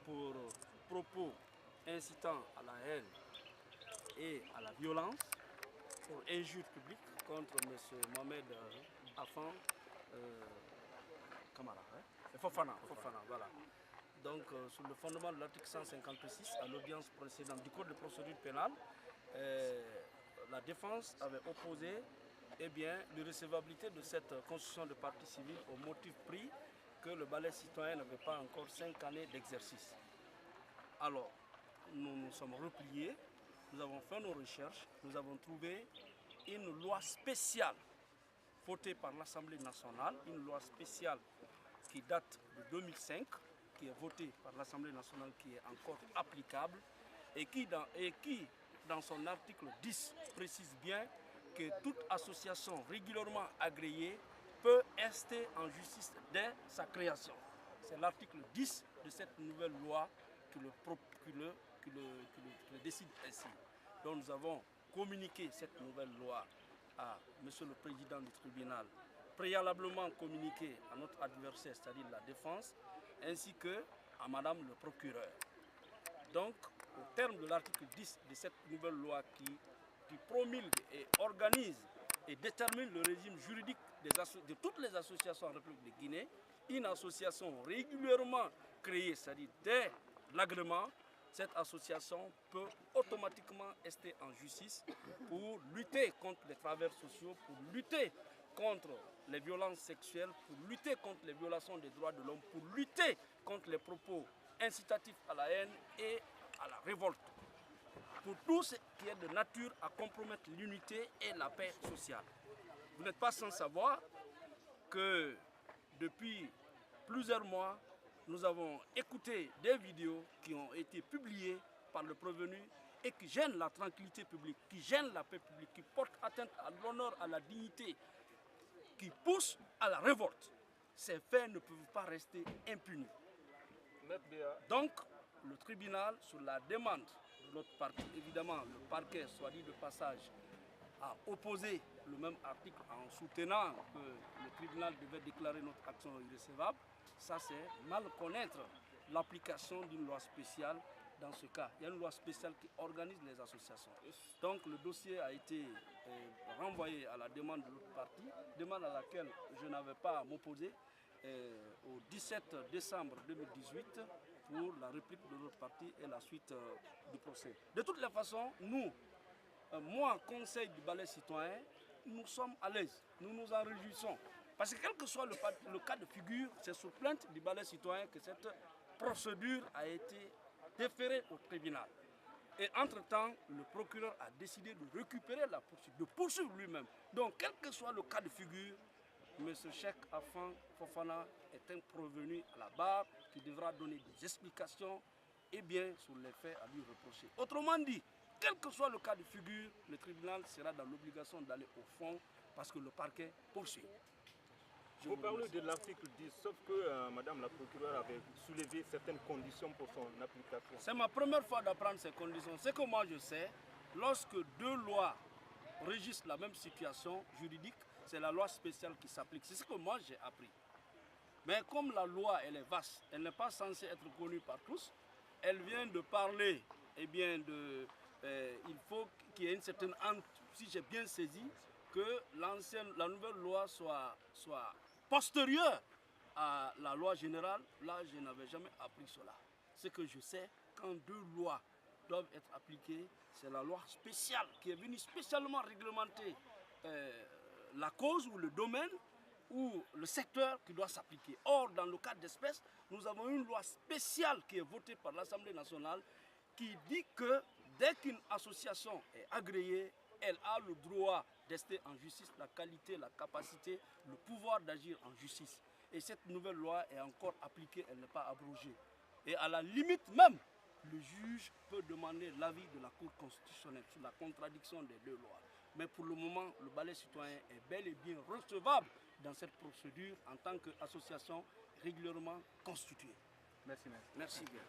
pour propos incitant à la haine et à la violence, pour injure publique contre M. Mohamed Afan Kamara, Fofana, voilà. Donc, sur le fondement de l'article 156, à l'audience précédente du Code de procédure pénale, la défense avait opposé l'irrecevabilité de cette constitution de partie civile au motif pris que le balai citoyen n'avait pas encore 5 années d'exercice. Alors, nous nous sommes repliés, nous avons fait nos recherches, nous avons trouvé une loi spéciale votée par l'Assemblée nationale, une loi spéciale qui date de 2005, qui est votée par l'Assemblée nationale, qui est encore applicable et qui, dans son article 10, précise bien que toute association régulièrement agréée peut rester en justice dès sa création. C'est l'article 10 de cette nouvelle loi qui le décide ainsi. Donc nous avons communiqué cette nouvelle loi à M. le Président du tribunal, préalablement communiqué à notre adversaire, c'est-à-dire la défense, ainsi que à Madame le procureur. Donc, au terme de l'article 10 de cette nouvelle loi qui promulgue et organise et détermine le régime juridique de toutes les associations en République de Guinée, une association régulièrement créée, c'est-à-dire dès l'agrément, cette association peut automatiquement rester en justice pour lutter contre les travers sociaux, pour lutter contre les violences sexuelles, pour lutter contre les violations des droits de l'homme, pour lutter contre les propos incitatifs à la haine et à la révolte, pour tout ce qui est de nature à compromettre l'unité et la paix sociale. Vous n'êtes pas sans savoir que depuis plusieurs mois, nous avons écouté des vidéos qui ont été publiées par le prévenu et qui gênent la tranquillité publique, qui gênent la paix publique, qui portent atteinte à l'honneur, à la dignité, qui poussent à la révolte. Ces faits ne peuvent pas rester impunis. Donc, le tribunal, sur la demande de notre parti, évidemment, le parquet, soit dit de passage, a opposé le même article en soutenant que le tribunal devait déclarer notre action irrécevable. Ça, c'est mal connaître l'application d'une loi spéciale dans ce cas. Il y a une loi spéciale qui organise les associations. Donc, le dossier a été renvoyé à la demande de l'autre parti, demande à laquelle je n'avais pas à m'opposer, au 17 décembre 2018 pour la réplique de notre parti et la suite du procès. De toutes les façons, nous, moi, conseil du balai citoyen, nous sommes à l'aise, nous nous en réjouissons. Parce que quel que soit le cas de figure, c'est sur plainte du balai citoyen que cette procédure a été déférée au tribunal. Et entre-temps, le procureur a décidé de récupérer la poursuite, de poursuivre lui-même. Donc, quel que soit le cas de figure, M. Cheikh Afan Fofana est un prévenu à la barre qui devra donner des explications sur les faits à lui reprocher. Autrement dit, quel que soit le cas de figure, le tribunal sera dans l'obligation d'aller au fond parce que le parquet poursuit. Vous parlez de l'article 10, sauf que Madame la procureure avait soulevé certaines conditions pour son application. C'est ma première fois d'apprendre ces conditions. Ce que moi je sais, lorsque deux lois régissent la même situation juridique, c'est la loi spéciale qui s'applique. C'est ce que moi j'ai appris. Mais comme la loi elle est vaste, elle n'est pas censée être connue par tous, elle vient de parler, il faut qu'il y ait une certaine, si j'ai bien saisi, que la nouvelle loi soit postérieure à la loi générale. Là, je n'avais jamais appris cela. Ce que je sais, quand deux lois doivent être appliquées, c'est la loi spéciale qui est venue spécialement réglementer la cause ou le domaine ou le secteur qui doit s'appliquer. Or, dans le cas d'espèce, nous avons une loi spéciale qui est votée par l'Assemblée nationale qui dit que dès qu'une association est agréée, elle a le droit d'ester en justice, la qualité, la capacité, le pouvoir d'agir en justice. Et cette nouvelle loi est encore appliquée, elle n'est pas abrogée. Et à la limite même, le juge peut demander l'avis de la Cour constitutionnelle sur la contradiction des deux lois. Mais pour le moment, le balai citoyen est bel et bien recevable dans cette procédure en tant qu'association régulièrement constituée. Merci, merci. Merci bien.